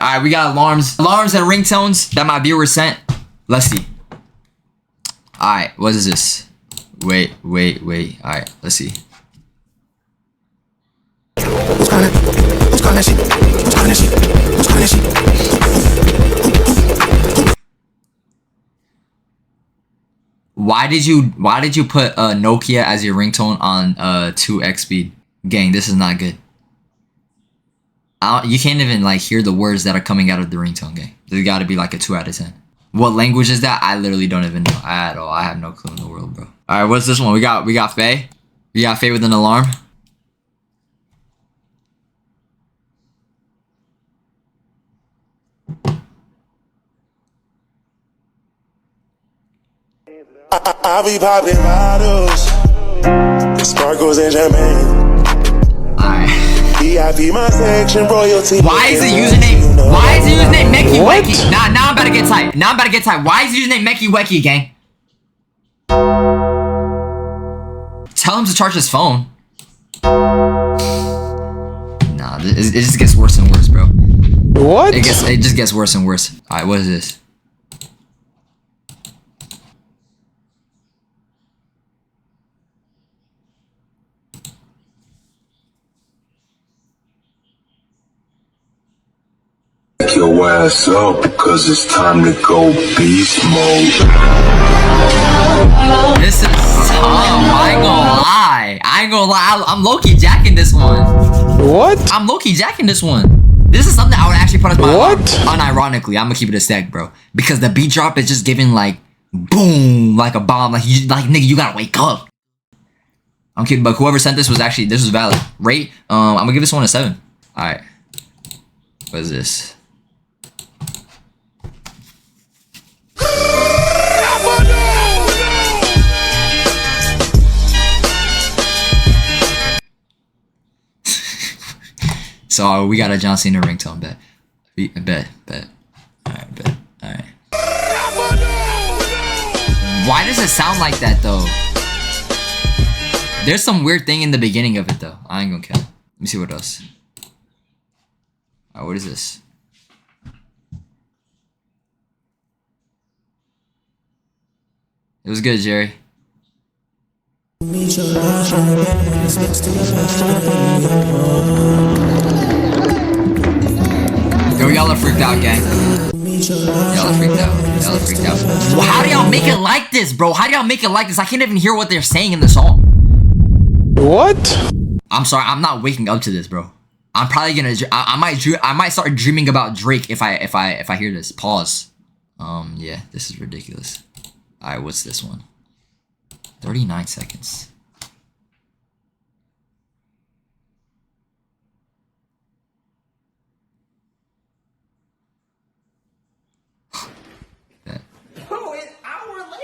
Alright, we got alarms. Alarms and ringtones that my viewer sent. Let's see. Alright, what is this? Wait. Alright, let's see. Why did you put Nokia as your ringtone on 2x speed? Gang, this is not good. You can't even like hear the words that are coming out of the ringtone, gang. There's got to be like a 2 out of 10. What language is that? I literally don't even know at all. I have no clue in the world, bro. All right, what's this one? We got Faye. We got Faye with an alarm. I be popping bottles, sparkles and champagne. Alright. VIP my section, royalty. Why is the username Mecky Wecky? Now I'm about to get tight. Why is the username Mecky Wecky, gang? Tell him to charge his phone. Nah, it just gets worse and worse, bro. What? It just gets worse and worse. Alright, what is this? Your ass up because it's time to go beast mode. This is tough. I ain't gonna lie. I'm low-key jacking this one. What? I'm low-key jacking this one. This is something I would actually put as my alarm. What? Unironically, I'm gonna keep it a stack, bro. Because the beat drop is just giving like boom, like a bomb. Like nigga, you gotta wake up. I'm kidding, but whoever sent this was valid. Rate, I'm gonna give this one a 7. Alright. What is this? So we got a John Cena ringtone, bet. Alright, bet. Alright. Why does it sound like that though? There's some weird thing in the beginning of it though. I ain't gonna count. Let me see what else. Alright, what is this? It was good, Jerry. Yo, y'all are freaked out, gang. Y'all are freaked out. Well, how do y'all make it like this, bro? How do y'all make it like this? I can't even hear what they're saying in the song. What? I'm sorry, I'm not waking up to this, bro. I'm probably gonna. I might start dreaming about Drake if I hear this. Pause. Yeah, this is ridiculous. All right, what's this one? 39 seconds. Bet.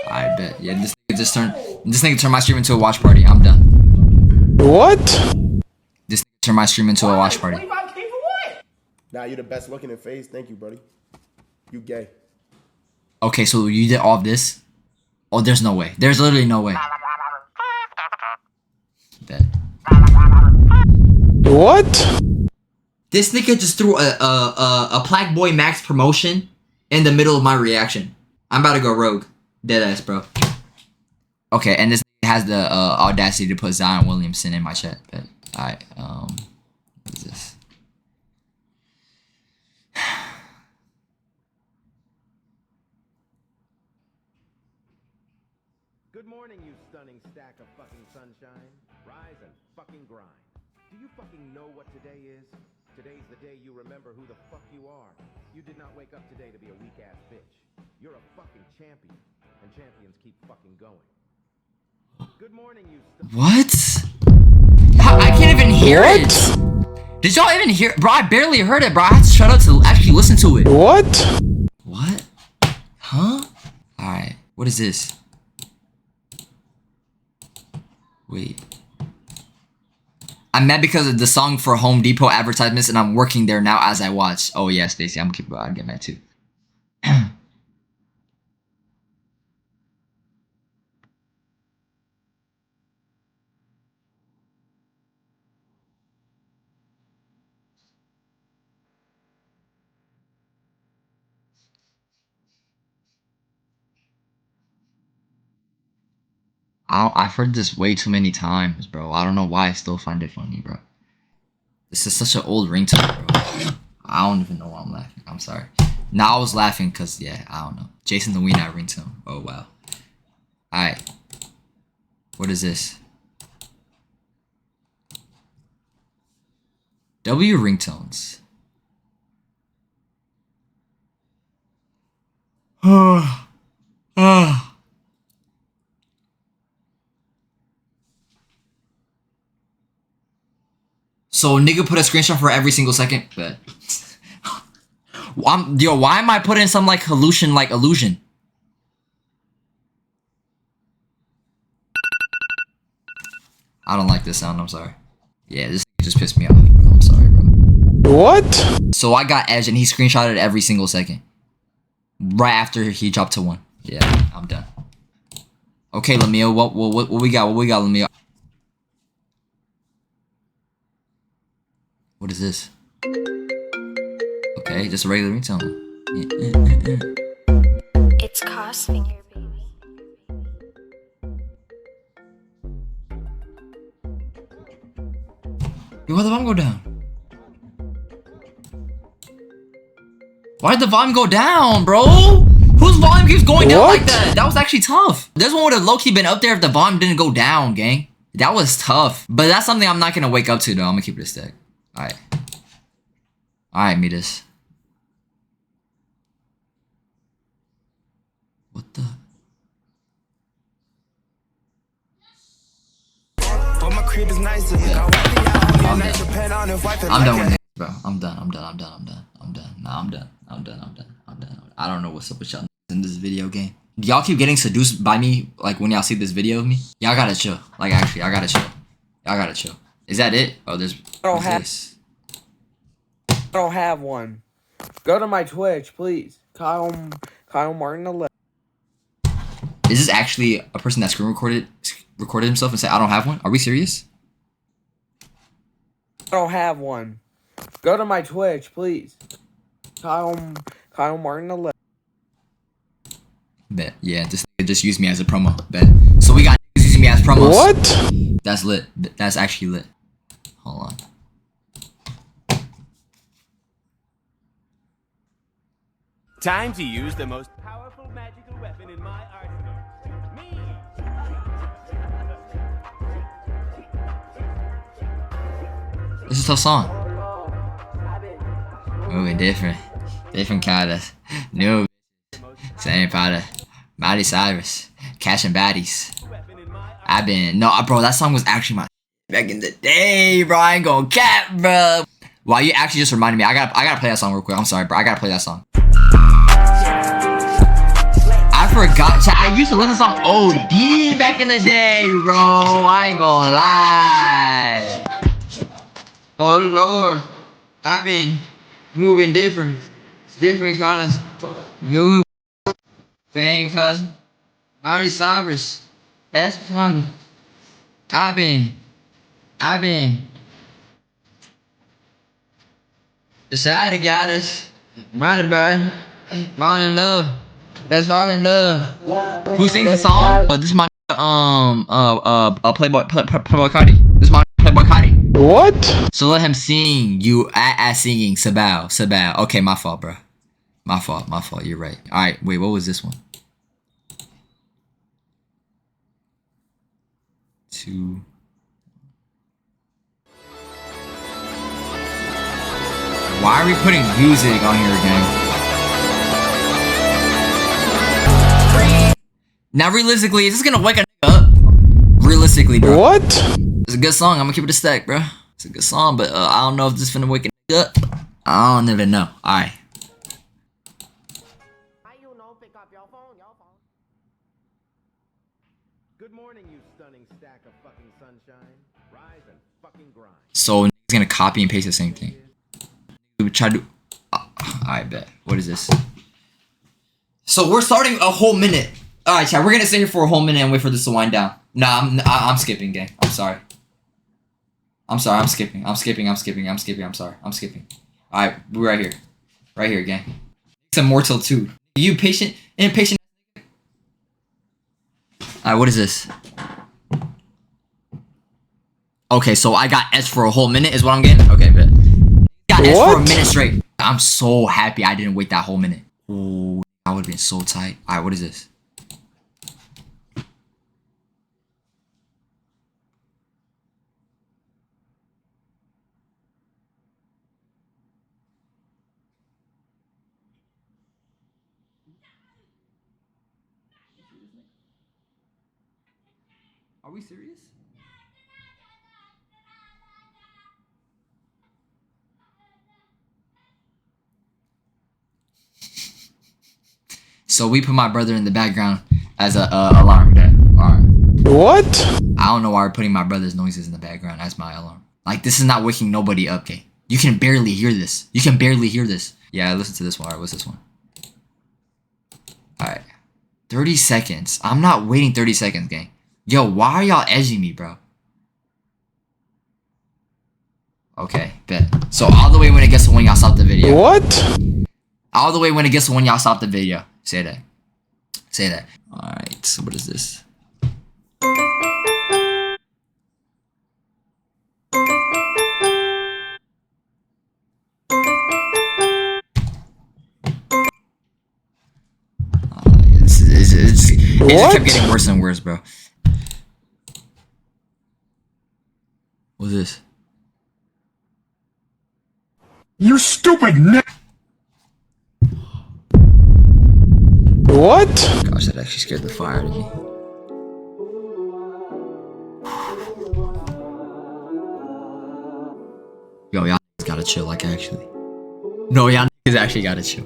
I bet. Yeah, this nigga turned my stream into a watch party. I'm done. What? This nigga turned my stream into a watch party. 25K for what? Nah, you the best looking in face. Thank you, buddy. You gay. Okay, so you did all of this? Oh, there's no way. There's literally no way. Bet. What? This nigga just threw a Plaque Boy Max promotion in the middle of my reaction. I'm about to go rogue. Deadass, bro. Okay, and this nigga has the audacity to put Zion Williamson in my chat. But alright, what is this? Good morning, you stunning stack of fucking sunshine. Rise and fucking grind. Do you fucking know what today is? Today's the day you remember who the fuck you are. You did not wake up today to be a weak-ass bitch. You're a fucking champion, and champions keep fucking going. Good morning, you What? I can't even hear it. Did y'all even hear? Bro, I barely heard it, bro. I had to shut up to actually listen to it. What? What? Huh? Alright, what is this? Wait. I'm mad because of the song for Home Depot advertisements and I'm working there now as I watch. Oh yeah, Stacy, I'll get mad too. I've heard this way too many times, bro. I don't know why I still find it funny, bro. This is such an old ringtone, bro. I don't even know why I'm laughing. I'm sorry. Now I was laughing because, yeah, I don't know. Jason the Weenot ringtone. Oh, wow. Alright. What is this? W ringtones. So nigga put a screenshot for every single second, but yo, why am I putting some like illusion? I don't like this sound, I'm sorry. Yeah, this just pissed me off, bro. I'm sorry, bro. What? So I got Edge and he screenshotted every single second. Right after he dropped to 1. Yeah, I'm done. Okay, Lemieux, what we got? What we got, Lemieux? What is this? Okay, just a regular ringtone. It's Cos Finger, baby. Yo, why'd the volume go down? Why'd the volume go down, bro? Whose volume keeps going down like that? That was actually tough. This one would have low-key been up there if the volume didn't go down, gang. That was tough. But that's something I'm not gonna wake up to, though. I'm gonna keep it a stack. Alright. Alright, Metis. What the? I'm done with this, bro. I'm done. Nah, I'm done. I don't know what's up with y'all in this video game. Do y'all keep getting seduced by me, like, when y'all see this video of me? Y'all gotta chill. Like, actually, I gotta chill. Y'all gotta chill. Is that it? Oh, there's... I don't have one. Go to my Twitch, please. Kyle Martin 11. Is this actually a person that screen recorded himself and said, I don't have one? Are we serious? I don't have one. Go to my Twitch, please. Kyle Martin 11. Bet. Yeah, this nigga just used me as a promo. Bet. So we got niggas using me as promos. What? That's lit. That's actually lit. Hold on. Time to use the most powerful magical weapon in my arsenal. Me! This is a tough song. Moving different. Different kind of. New. Same powder. Miley Cyrus. Catching baddies. I've been. No, bro, that song was actually my back in the day, bro. I ain't gonna cap, bro. Wow, you actually just reminded me. I gotta play that song real quick. I'm sorry, bro. I gotta play that song. I forgot. I used to listen to song OD back in the day, bro. I ain't gonna lie. Oh Lord, I've been moving different kind of move. Same cousin, Miley Cyrus. That's fun. I've been decided, got us. Mind about fall in love. That's all in love. Who sings the song? This is my Playboy Cardi. This is my Playboy Cardi. What? So let him sing. You at singing Sabao. Okay, my fault, bro. My fault. You're right. All right, wait. What was this one? 2. Why are we putting music on here again? Now, realistically, is this gonna wake a nigga up? Realistically, bro. What? It's a good song. I'm gonna keep it a stack, bro. It's a good song, but I don't know if this is finna wake a nigga up. I don't even know. Alright. Good morning, you stunning stack of fucking sunshine. Rise and fucking grind. So, nigga's gonna copy and paste the same thing. We would try to. I bet. What is this? So we're starting a whole minute. All right, chat. We're gonna sit here for a whole minute and wait for this to wind down. Nah, I'm skipping, gang. I'm sorry. I'm skipping. I'm sorry. I'm skipping. All right, we're right here, gang. It's Immortal 2. You patient, impatient. All right, what is this? Okay, so I got S for a whole minute is what I'm getting? Okay, bet. Got S for a minute straight. I'm so happy I didn't wait that whole minute. Ooh, I would have been so tight. Alright, what is this? Are we serious? So we put my brother in the background as a alarm. Alright. What? I don't know why we're putting my brother's noises in the background as my alarm. Like, this is not waking nobody up, okay? You can barely hear this. You can barely hear this. Yeah, listen to this one. Alright, what's this one? Alright. 30 seconds. I'm not waiting 30 seconds, gang. Yo, why are y'all edging me, bro? Okay, bet. So all the way when it gets to when y'all stop the video. What? All the way when it gets to when y'all stop the video. Say that. Say that. Alright, so what is this? It just kept getting worse and worse, bro. What's this? You stupid n***! What? Gosh, that actually scared the fire out of me. Yo, y'all gotta chill, like, actually. No, y'all actually gotta chill.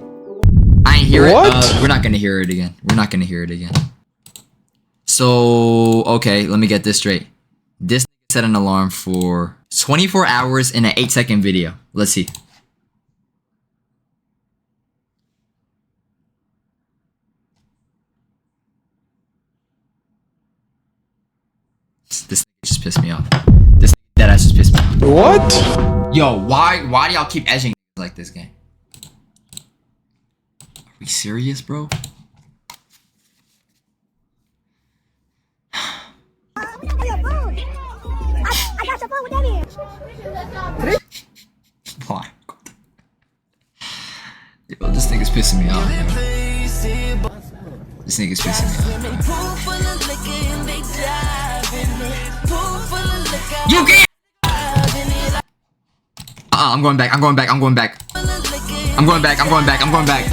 I ain't hear What? it. We're not gonna hear it again. We're not gonna hear it again. So, okay, let me get this straight. This set an alarm for 24 hours in an 8-second video. Let's see. This just pissed me off. This that ass just pissed me off. What? Yo, why do y'all keep edging like this, gang? Are we serious, bro? Why? Yo, this nigga's pissing me off, bro. This nigga's pissing me off, bro. You can't! I'm going back, I'm going back, I'm going back. I'm going back, I'm going back, I'm going back.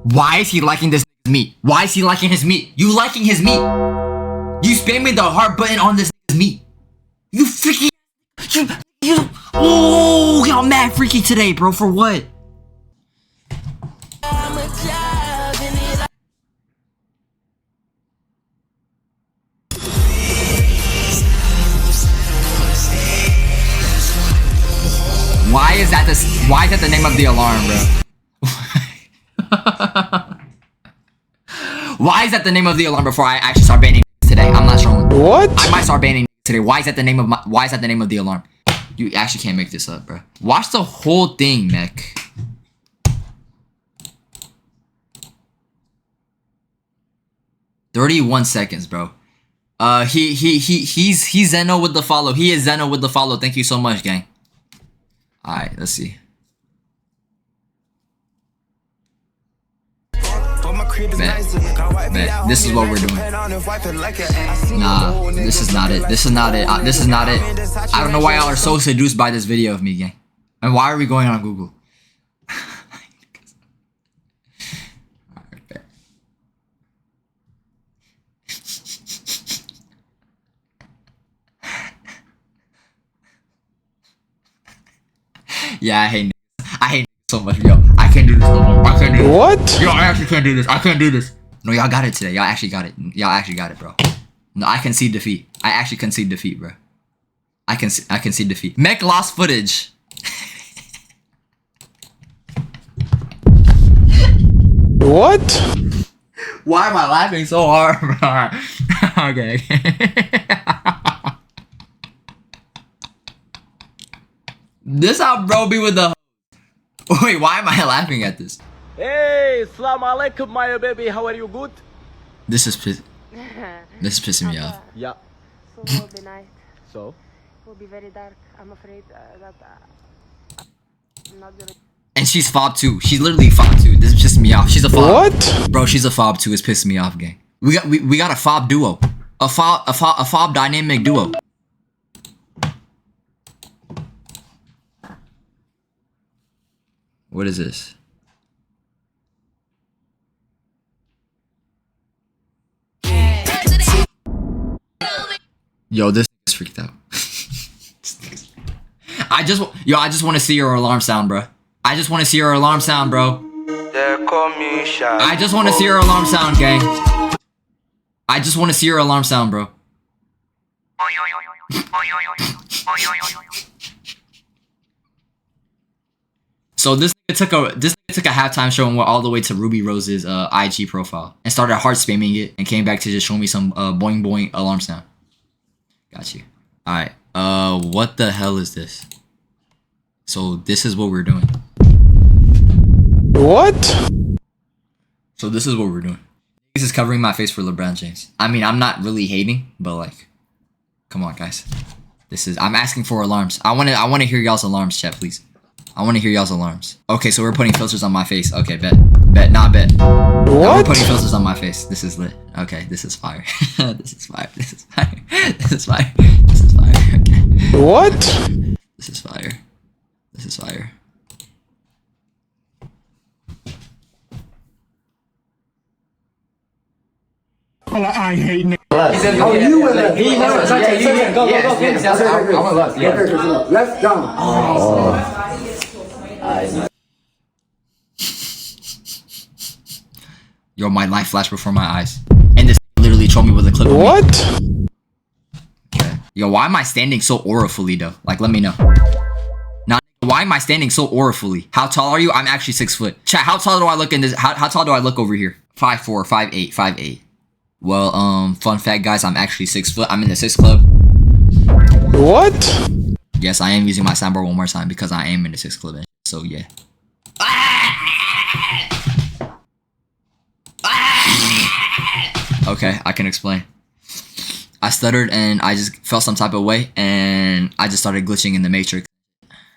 Why is he liking this nigga's meat? Why is he liking his meat? You liking his meat? You spamming the heart button on this nigga's meat. You freaky. Oh, y'all mad freaky today, bro. For what? Why is that the name of the alarm, bro? Why is that the name of the alarm before I actually start banning today? I'm not trolling. What? I might start banning today. Why is that the name of the alarm? You actually can't make this up, bro. Watch the whole thing, Mech. "31 seconds, bro. He's Zeno with the follow. He is Zeno with the follow. Thank you so much, gang. Alright, let's see. Bet. This is what we're doing. Nah, this is not it. This is not it. This is not it. I don't know why y'all are so seduced by this video of me, gang. And why are we going on Google? Yeah, I hate niggas so much, yo. I can't do this no more. I can't do this. What? Yo, I actually can't do this. I can't do this. No, y'all got it today. Y'all actually got it. Y'all actually got it, bro. No, I concede defeat. I actually concede defeat, bro. I concede defeat. Mech lost footage. What? Why am I laughing so hard, bro? Okay. This how bro be with the. Wait, why am I laughing at this? Hey, Assalamu alaikum, my baby. How are you? Good? This is pissing me off. Yeah. Also will be night. So? Will be very dark. I'm afraid that I'm not gonna. And she's fob too. She's literally fob too. This is pissing me off. She's a fob. What? Bro, she's a fob too. It's pissing me off, gang. We got a fob duo. A fob dynamic duo. What is this? Yo, this is freaked out. I just want to see your alarm sound, bro. I just want to see your alarm sound, bro. I just want to see your alarm sound, gang. I just want to see your alarm sound, bro. So this nigga took a halftime show and went all the way to Ruby Rose's IG profile and started hard spamming it and came back to just show me some boing boing alarm sound. Got you. All right. What the hell is this? So this is what we're doing. What? So this is what we're doing. This is covering my face for LeBron James. I mean, I'm not really hating, but like, come on, guys. I'm asking for alarms. I wanna hear y'all's alarms, chat, please. I wanna hear y'all's alarms. Okay, so we're putting filters on my face. Okay, bet. Not bet. What? No, we're putting filters on my face. This is lit. Okay, this is fire. This is fire. This is fire. This is fire. This is fire. Okay. What? This is fire. This is fire. I hate niggas. Oh, you were there. Go. Let's go. Yo, my life flashed before my eyes. And this literally trolled me with a clip of me. What? Okay. Yo, why am I standing so aurifully though? Like, let me know. Now, why am I standing so aurifully? How tall are you? I'm actually 6 foot. Chat, how tall do I look in this? How tall do I look over here? 5'4", 5'8", 5'8". Well, fun fact, guys, I'm actually 6 foot. I'm in the 6 club. What? Yes, I am using my soundboard one more time because I am in the 6 club. So, yeah. Okay, I can explain. I stuttered and I just felt some type of way and I just started glitching in the matrix.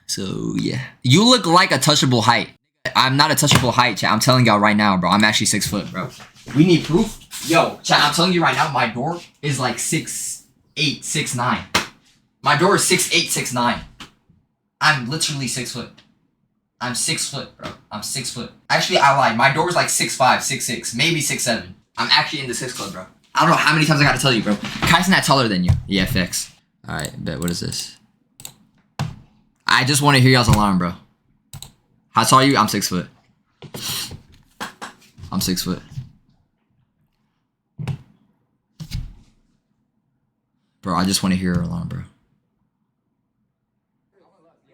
So, yeah. You look like a touchable height. I'm not a touchable height, chat. I'm telling y'all right now, bro. I'm actually 6 foot, bro. We need proof? Yo, chat, I'm telling you right now, my door is like 6'8", 6'9". My door is 6'8", 6'9". I'm literally 6 foot. I'm 6 foot, bro. I'm 6 foot. Actually, I lied. My door is like 6'5", 6'6", maybe 6'7". I'm actually in the 6 club, bro. I don't know how many times I gotta tell you, bro. Kai's not taller than you. Yeah, fix. Alright, bet. What is this? I just want to hear y'all's alarm, bro. How tall are you? I'm 6 foot. I'm 6 foot. Bro, I just want to hear your alarm, bro.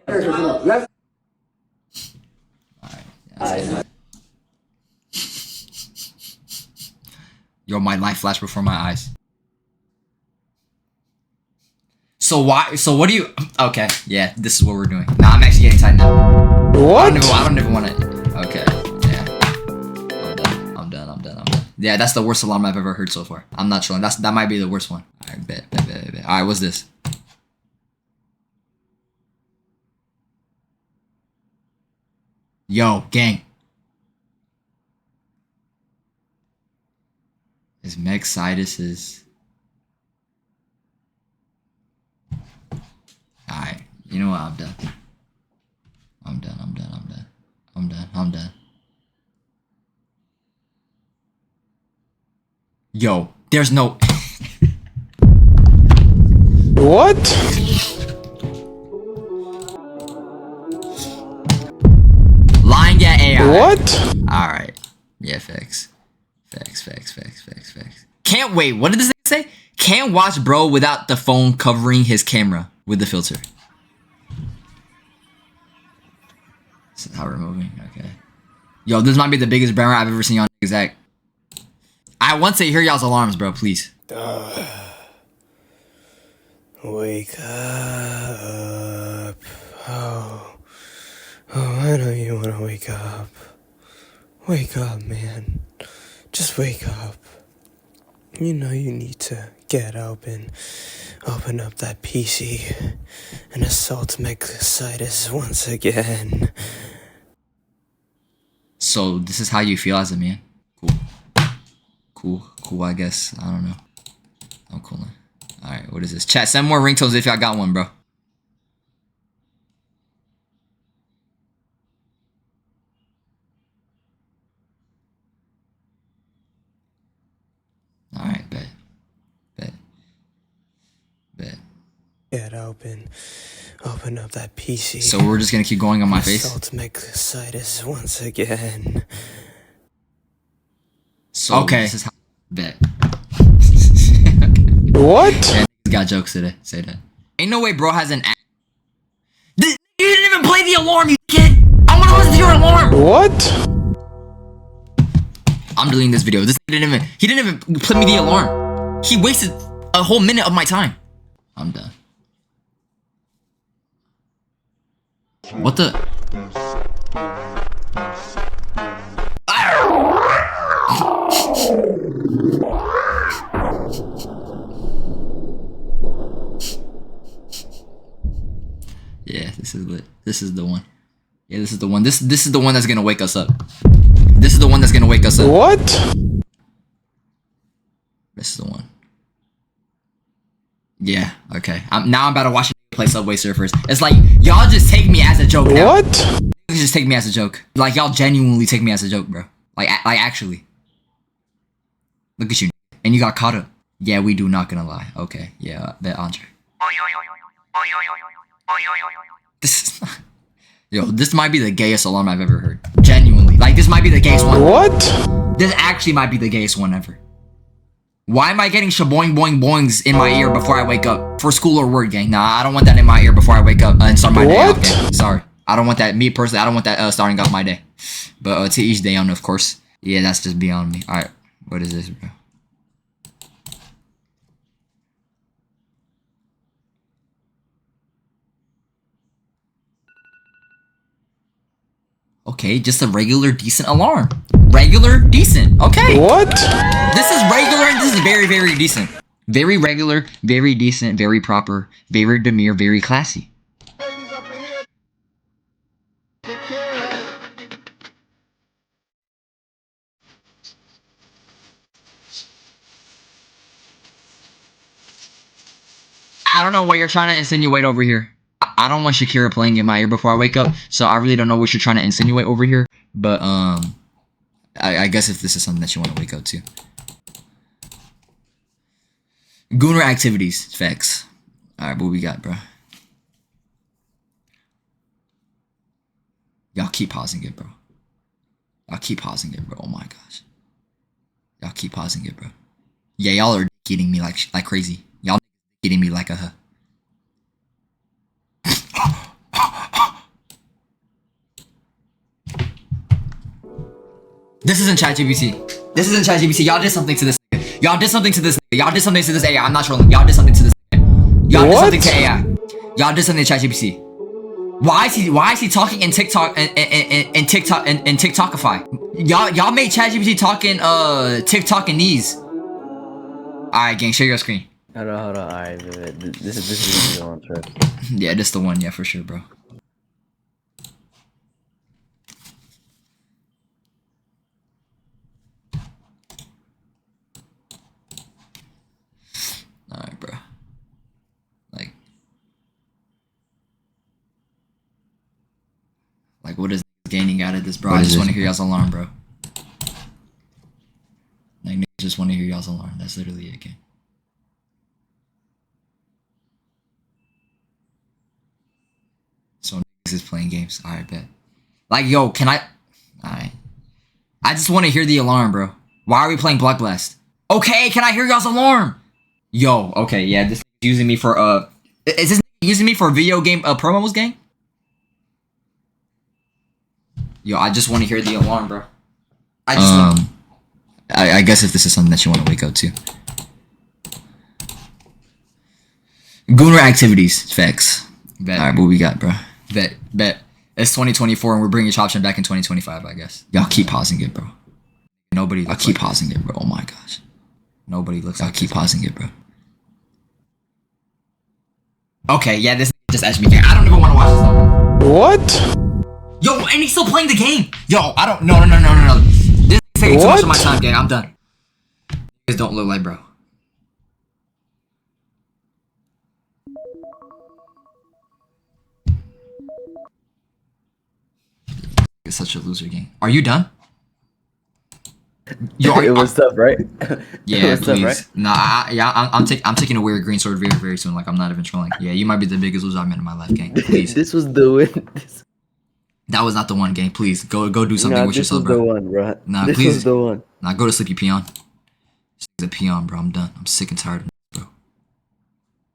Alright. Yeah, yo, my life flashed before my eyes. So what do you... Okay, yeah, this is what we're doing. Nah, I'm actually getting tight now. What? I don't even want to... Okay, yeah. I'm done. Yeah, that's the worst alarm I've ever heard so far. I'm not trolling. That might be the worst one. Alright, bet. Alright, what's this? Yo, gang. Is meksitus. Alright, you know what? I'm done. I'm done. Yo, there's no... What? Lying at AI. What? Alright. Yeah, facts. Can't wait. What did this say? Can't watch bro without the phone covering his camera with the filter. This is how we're moving. Okay. Yo, this might be the biggest brain I've ever seen on exact. I want to hear y'all's alarms, bro. Please. Wake up. Oh, I know you want to wake up. Wake up, man. Just wake up. You know you need to get open up that PC and assault meksitus once again. So this is how you feel as a man? Cool, I guess. I don't know. I'm cool now. Alright, what is this? Chat, send more ringtones if y'all got one, bro. Alright, bet. Get open up that PC. So we're just gonna keep going on my face? Assault meksitus once again. So okay. This is how bet. What? Yeah, got jokes today. Say that. Ain't no way bro has an You didn't even play the alarm, you kid! I wanna listen to your alarm! What? I'm deleting this video. He didn't even play me the alarm. He wasted a whole minute of my time. I'm done. What the? Yeah, this is lit. This is the one. Yeah, this is the one. This is the one that's gonna wake us up. This is the one that's gonna wake us up. What? This is the one. Yeah, okay. Now I'm about to watch play Subway Surfers. It's like, y'all just take me as a joke now. What? You just take me as a joke. Like, y'all genuinely take me as a joke, bro. Like actually. Look at you. And you got caught up. Yeah, we do, not gonna lie. Okay, yeah, bet Andre. This is not... Yo, this might be the gayest alarm I've ever heard. Genuinely. Like, this might be the gayest one. What? This actually might be the gayest one ever. Why am I getting shaboing boing boings in my ear before I wake up? For school or work, gang? Nah, I don't want that in my ear before I wake up and start my day off, gang. Sorry. I don't want that. Me personally, I don't want that starting off my day. But to each day own, of course. Yeah, that's just beyond me. Alright, what is this, bro? Okay, just a regular decent alarm. Regular decent. Okay. What? This is regular and this is very, very decent. Very regular, very decent, very proper, very demure, very classy. I don't know what you're trying to insinuate over here. I don't want Shakira playing in my ear before I wake up, so I really don't know what you're trying to insinuate over here. But I guess if this is something that you want to wake up to. Gooner activities, facts. Alright, what we got, bro? Y'all keep pausing it, bro. Y'all keep pausing it, bro. Oh my gosh. Y'all keep pausing it, bro. Yeah, y'all are getting me like crazy. Y'all getting me like a... This isn't ChatGPT. This isn't ChatGPT. Y'all did something to this nigga. Y'all did something to this nigga. Y'all did something to this AI. I'm not trolling. Y'all did something to this nigga. Y'all did something to AI. Y'all did something to ChatGPT. Why is he talking in TikTok and TikTokify? Y'all made ChatGPT talking TikTok and knees. Alright, gang, share your screen. Hold on. Alright, this is the one, sure. Yeah, this the one, yeah, for sure, bro. Alright, bro. Like, what is gaining out of this, bro? I just want to hear y'all's alarm, bro. Like, niggas just want to hear y'all's alarm. That's literally it, gang. So, niggas is playing games. Alright, bet. Like, yo, can I... Alright. I just want to hear the alarm, bro. Why are we playing Block Blast? Okay, can I hear y'all's alarm? Yo, okay, yeah, this is using me for, is this using me for video game, promos, gang? Yo, I just want to hear the alarm, bro. I guess if this is something that you want to wake up to. Gooner activities, facts. Alright, what we got, bro? Bet. It's 2024 and we're bringing Choption back in 2025, I guess. Y'all keep pausing it, bro. Nobody. I keep pausing it, bro. Oh my gosh. Nobody looks. I'll keep pausing it, bro. Okay, yeah, this just edged me. I don't even want to watch this no more. What? Yo, and he's still playing the game. Yo, I don't. No. This is taking too much of my time, gang. I'm done. This don't look like bro. It's such a loser game. Are you done? Yo, It was tough, right? Yeah, was tough, please. right? Nah, I'm taking a weird green sword very, very soon. Like, I'm not even trolling. Yeah, you might be the biggest loser I've met in my life, gang. Please. This was the win. That was not the one, gang. Please, go do something with yourself, This was bro. the one, bro. Nah, this please. was the one. Nah, go to sleep, you peon. This is a peon, bro. I'm done. I'm sick and tired of